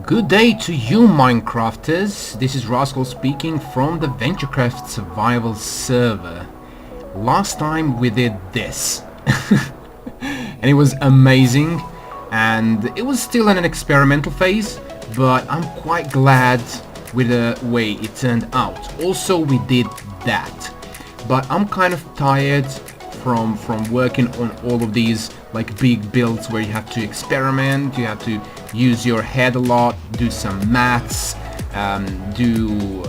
Good day to you, Minecrafters. This is Raskhol speaking from the VentureKraft survival server. Last time we did this. And it was amazing. And it was still in an experimental phase, but I'm quite glad with the way it turned out. Also, we did that. But I'm kind of tired from working on all of these like big builds where you have to experiment, you have to use your head a lot, do some maths, do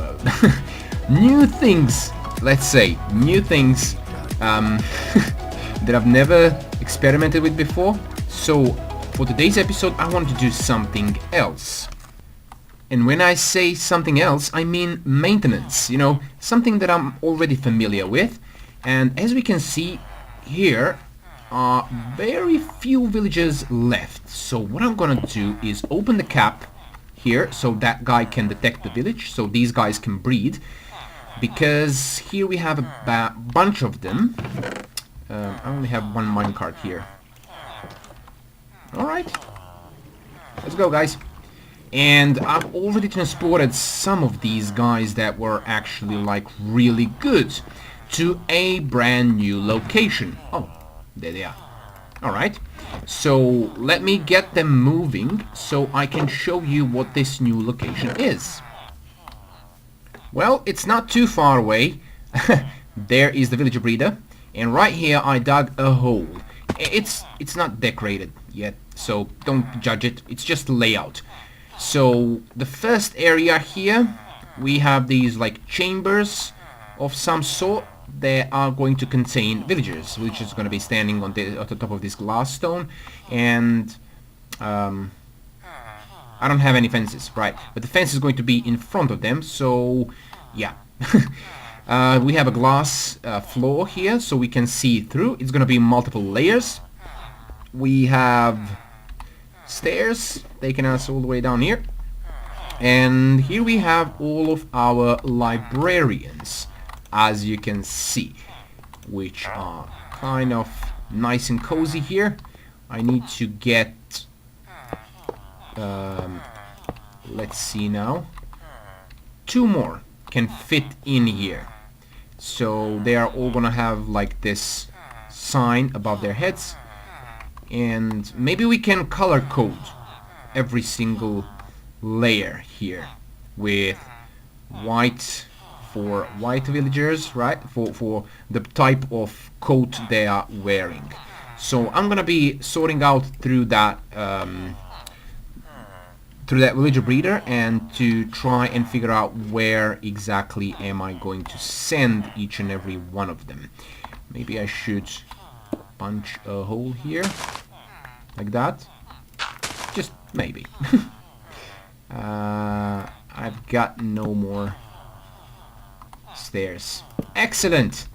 new things, let's say, new things that I've never experimented with before. So for today's episode I want to do something else. And when I say something else, I mean maintenance, you know, something that I'm already familiar with. And as we can see here are very few villagers left. So what I'm gonna do is open the cap here so that guy can detect the village, so these guys can breed. Because here we have a bunch of them. I only have one minecart here. Alright, let's go, guys. And I've already transported some of these guys that were actually like really good to a brand new location. Oh, there they are. Alright, so let me get them moving so I can show you what this new location is. Well, it's not too far away. There is the villager breeder, and right here I dug a hole. It's not decorated yet, so don't judge it. It's just layout. So the first area here, we have these like chambers of some sort. They are going to contain villagers, which is going to be standing on the top of this glass stone. And I don't have any fences, right? But the fence is going to be in front of them, so yeah. We have a glass floor here, so we can see through. It's going to be multiple layers. We have stairs taking us all the way down here. And here we have all of our librarians, as you can see, which are kind of nice and cozy here. I need to get let's see now, 2 more can fit in here, so they are all gonna have like this sign above their heads. And maybe we can color code every single layer here with white for white villagers, right? For the type of coat they are wearing. So I'm gonna be sorting out through that villager breeder and to try and figure out where exactly am I going to send each and every one of them. Maybe I should punch a hole here like that. Just maybe. I've got no more stairs. Excellent.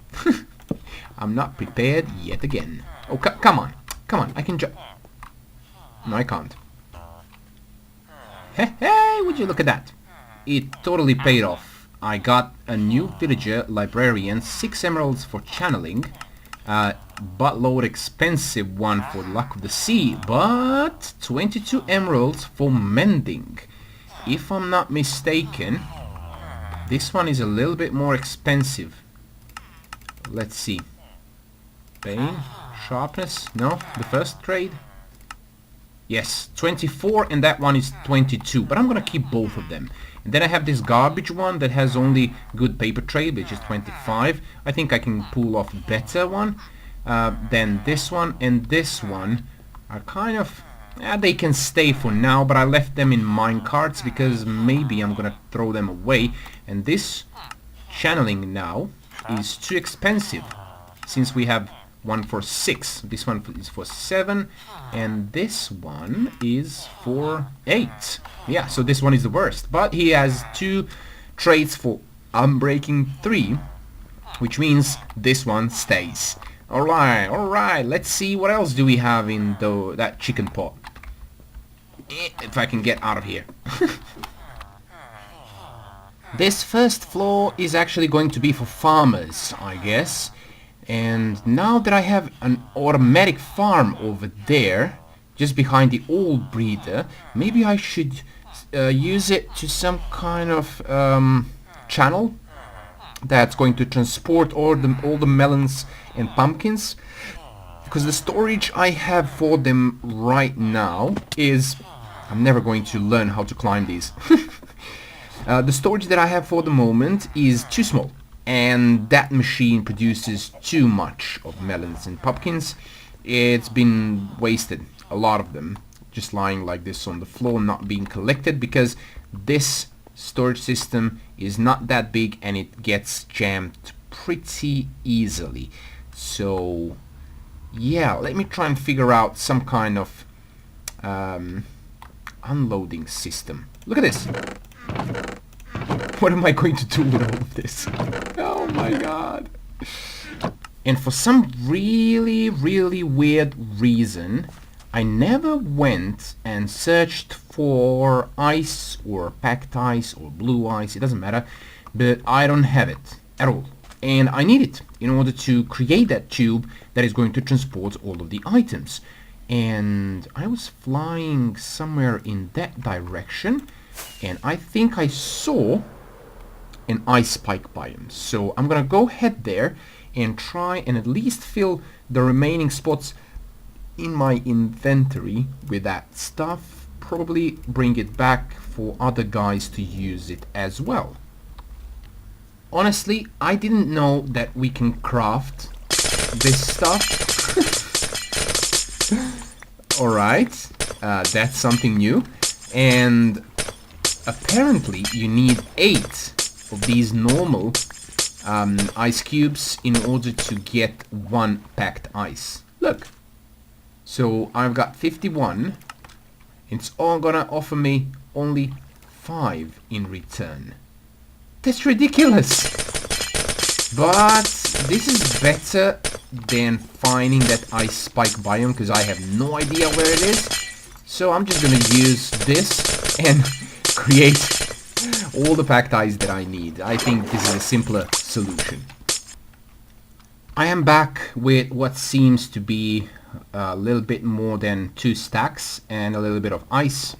I'm not prepared yet again. Oh, come on, I can jump. No, I can't. Hey, would you look at that? It totally paid off. I got a new villager librarian, 6 emeralds for channeling, buttload expensive one for luck of the sea, but 22 emeralds for mending. If I'm not mistaken, this one is a little bit more expensive. Let's see. Pain, sharpness, no, the first trade. Yes, 24, and that one is 22, but I'm gonna keep both of them. And then I have this garbage one that has only good paper trade, which is 25. I think I can pull off a better one than this one, and this one are kind of... they can stay for now, but I left them in mine carts because maybe I'm gonna throw them away. And this channeling now is too expensive, since we have one for 6. This one is for 7, and this one is for 8. Yeah, so this one is the worst, but he has 2 traits for unbreaking 3, which means this one stays. Alright, let's see what else do we have in that chicken pot. If I can get out of here. This first floor is actually going to be for farmers, I guess. And now that I have an automatic farm over there, just behind the old breeder. Maybe I should use it to some kind of channel that's going to transport all the melons and pumpkins, because the storage I have for them right now is... I'm never going to learn how to climb these. The storage that I have for the moment is too small, and that machine produces too much of melons and pumpkins. It's been wasted, a lot of them, just lying like this on the floor, not being collected, because this storage system is not that big and it gets jammed pretty easily. So yeah, let me try and figure out some kind of unloading system. Look at this. What am I going to do with all of this? Oh my god. And for some really weird reason, I never went and searched for ice or packed ice or blue ice, it doesn't matter, but I don't have it at all. And I need it in order to create that tube that is going to transport all of the items. And I was flying somewhere in that direction, and I think I saw an ice spike biome. So I'm gonna go head there and try and at least fill the remaining spots in my inventory with that stuff. Probably bring it back for other guys to use it as well. Honestly, I didn't know that we can craft this stuff. Alright, that's something new. And apparently you need 8 of these normal ice cubes in order to get 1 packed ice. Look. So I've got 51. It's all gonna offer me only 5 in return. That's ridiculous! But this is better than finding that ice spike biome, because I have no idea where it is. So I'm just gonna use this and create all the packed ice that I need. I think this is a simpler solution. I am back with what seems to be a little bit more than 2 stacks and a little bit of ice.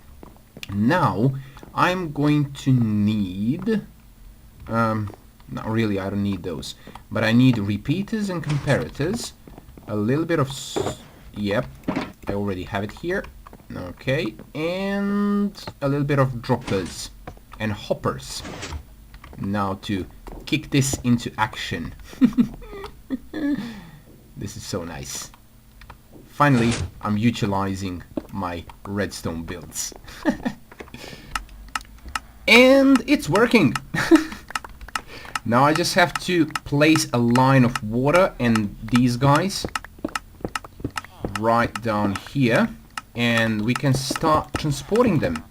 Now I'm going to need not really, I don't need those, but I need repeaters and comparators, a little bit of yep, I already have it here, okay, and a little bit of droppers and hoppers. Now to kick this into action. This is so nice. Finally, I'm utilizing my redstone builds. And it's working! Now I just have to place a line of water and these guys right down here, and we can start transporting them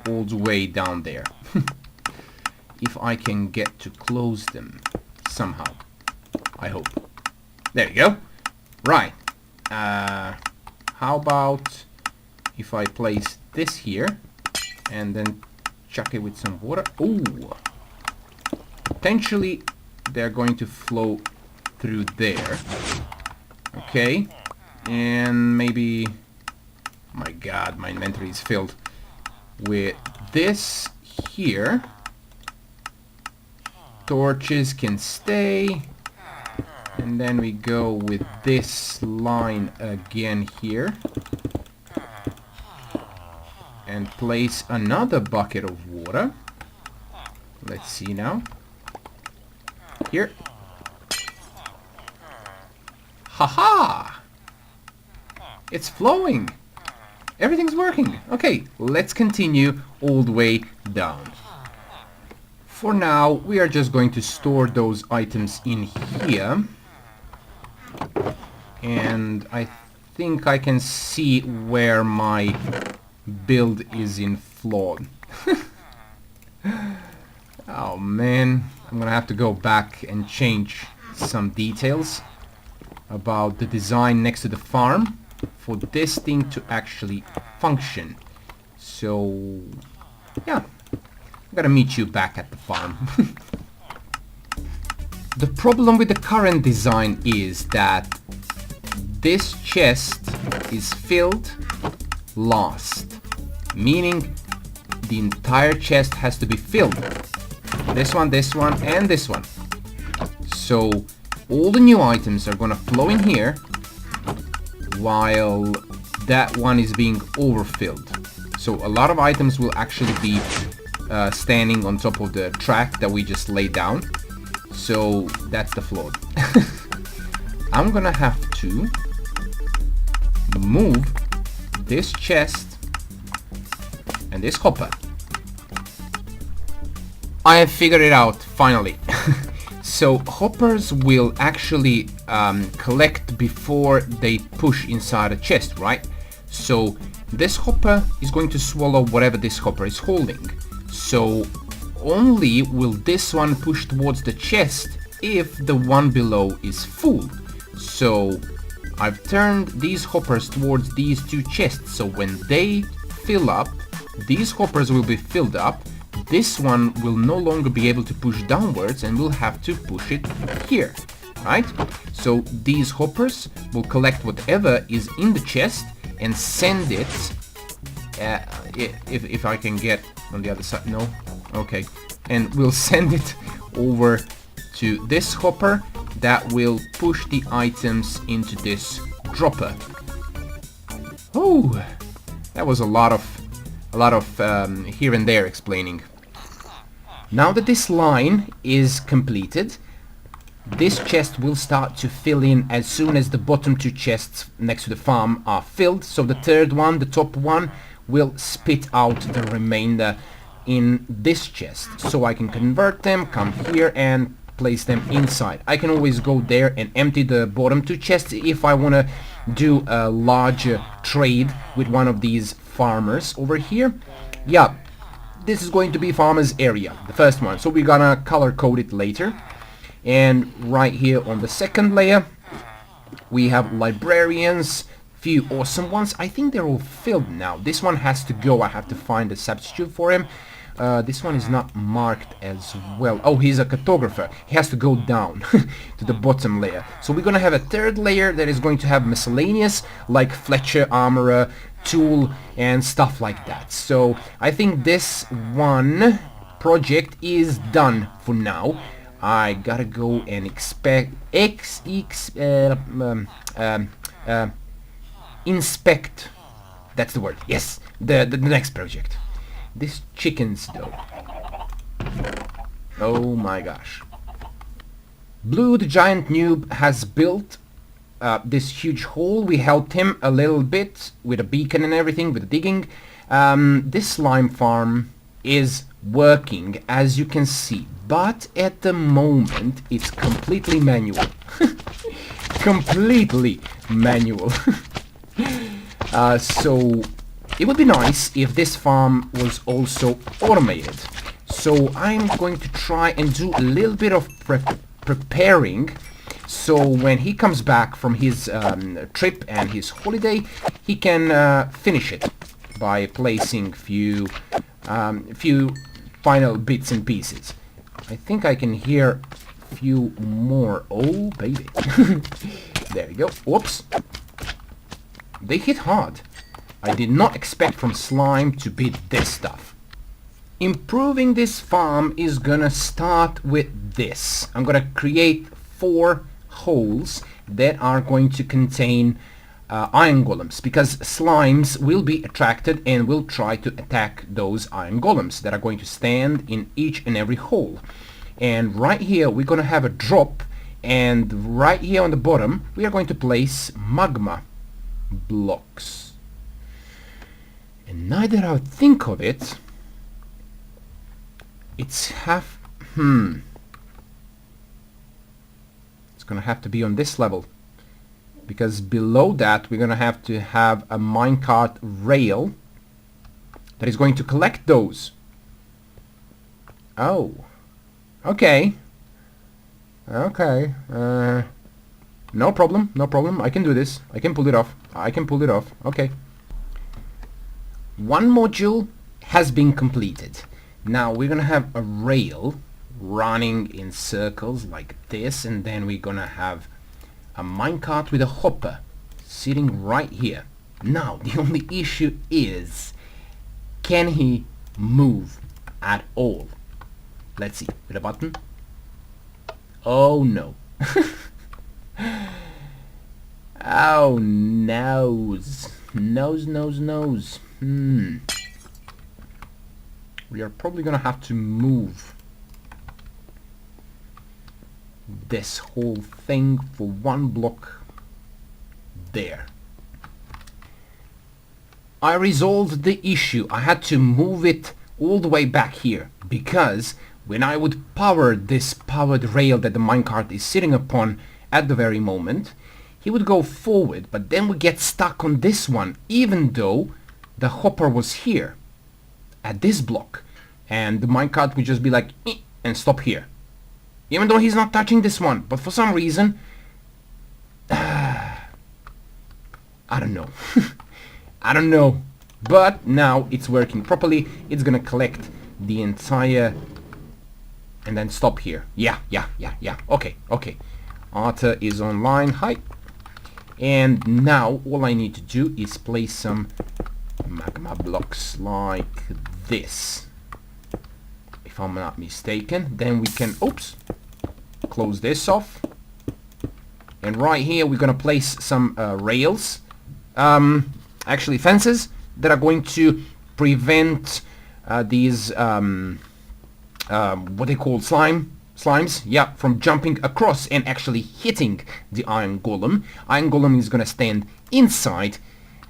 all the way down there. If I can get to close them somehow. I hope. There we go. Right. How about if I place this here and then chuck it with some water? Ooh. Potentially they're going to flow through there. Okay. And maybe... my god, my inventory is filled with this here. Torches can stay. And then we go with this line again here. And place another bucket of water. Let's see now. Here. Haha! It's flowing! Everything's working! Okay, let's continue all the way down. For now, we are just going to store those items in here. And I think I can see where my build is in flaw. Oh man, I'm gonna have to go back and change some details about the design next to the farm for this thing to actually function. So yeah, I'm gonna meet you back at the farm. The problem with the current design is that this chest is filled last, meaning the entire chest has to be filled. This one, and this one. So all the new items are gonna flow in here while that one is being overfilled. So a lot of items will actually be standing on top of the track that we just laid down. So that's the floor. I'm gonna have to move this chest and this hopper. I have figured it out finally. So hoppers will actually collect before they push inside a chest, right? So this hopper is going to swallow whatever this hopper is holding. So only will this one push towards the chest if the one below is full. So I've turned these hoppers towards these two chests, so when they fill up, these hoppers will be filled up. This one will no longer be able to push downwards and we'll have to push it here, right? So these hoppers will collect whatever is in the chest and send it, if I can get on the other side, no? Okay. And we'll send it over to this hopper that will push the items into this dropper. Oh, that was a lot of here and there explaining. Now that this line is completed, this chest will start to fill in as soon as the bottom two chests next to the farm are filled. So the third one, the top one, will spit out the remainder in this chest. So I can convert them, come here and place them inside. I can always go there and empty the bottom two chests if I want to do a larger trade with one of these farmers over here. Yeah, this is going to be farmer's area, the first one. So we're gonna color code it later. And right here on the second layer, we have librarians, few awesome ones. I think they're all filled now. This one has to go. I have to find a substitute for him. This one is not marked as well. Oh, he's a cartographer. He has to go down to the bottom layer. So we're gonna have a third layer that is going to have miscellaneous, like Fletcher, armorer, tool, and stuff like that. So I think this one project is done for now. I gotta go and inspect. That's the word. Yes, the next project. This chickens though. Oh my gosh. BlueTheGiantNoob has built this huge hole. We helped him a little bit with a beacon and everything, with the digging. This slime farm is working, as you can see, but at the moment it's completely manual. Completely manual. So it would be nice if this farm was also automated. So I'm going to try and do a little bit of preparing, so when he comes back from his trip and his holiday, he can finish it by placing few final bits and pieces. I think I can hear a few more. Oh baby. There we go. Whoops. They hit hard. I did not expect from slime to be this stuff. Improving this farm is gonna start with this. I'm gonna create 4 holes that are going to contain iron golems, because slimes will be attracted and will try to attack those iron golems that are going to stand in each and every hole. And right here we're gonna have a drop, and right here on the bottom we are going to place magma blocks. And now that I think of it, it's it's gonna have to be on this level, because below that we're gonna have to have a minecart rail that is going to collect those. Oh, okay. Okay, no problem, no problem. I can do this. I can pull it off. I can pull it off. Okay. One module has been completed. Now we're gonna have a rail running in circles like this, and then we're gonna have a minecart with a hopper sitting right here. Now, the only issue is, can he move at all? Let's see, with a button. Oh no. Oh, nose. Nose. We are probably gonna have to move this whole thing for one block there. I resolved the issue. I had to move it all the way back here because when I would power this powered rail that the minecart is sitting upon at the very moment, he would go forward, but then we get stuck on this one, even though the hopper was here at this block, and the minecart would just be like and stop here, even though he's not touching this one. But for some reason, I don't know. I don't know, but now it's working properly. It's gonna collect the entire and then stop here. Yeah. Okay. Arthur is online. Hi. And now all I need to do is place some magma blocks like this, if I'm not mistaken. Then we can, oops, close this off. And right here we're gonna place some rails, actually fences, that are going to prevent these what they call slimes, yeah, from jumping across and actually hitting the iron golem. Iron golem is gonna stand inside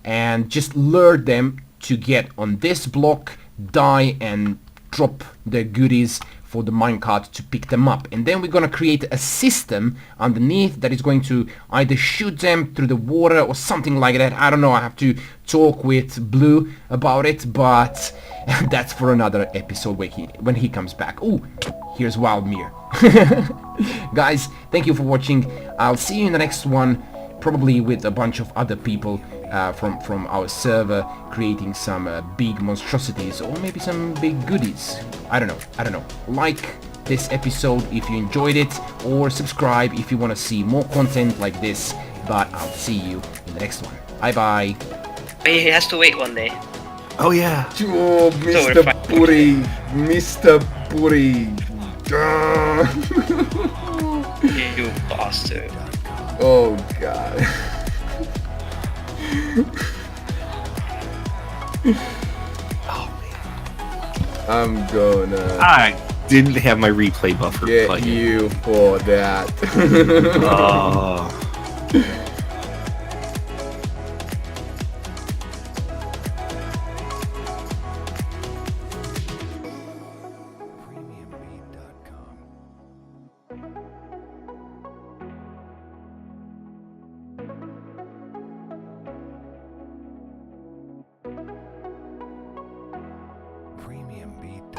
and just lure them to get on this block, die, and drop their goodies for the minecart to pick them up. And then we're gonna create a system underneath that is going to either shoot them through the water or something like that. I don't know, I have to talk with Blue about it, but that's for another episode when he comes back. Oh, here's Wild Mear. Guys, thank you for watching. I'll see you in the next one, probably with a bunch of other people from our server, creating some big monstrosities or maybe some big goodies. I don't know. Like this episode if you enjoyed it, or subscribe if you want to see more content like this. But I'll see you in the next one. Bye. He has to wait one day. Oh yeah. Oh, Mr. Puri. Mr. Puri. You bastard. Oh god. Oh man. I'm gonna I didn't have my replay buffer get plugged you for that. Oh. Premium beat.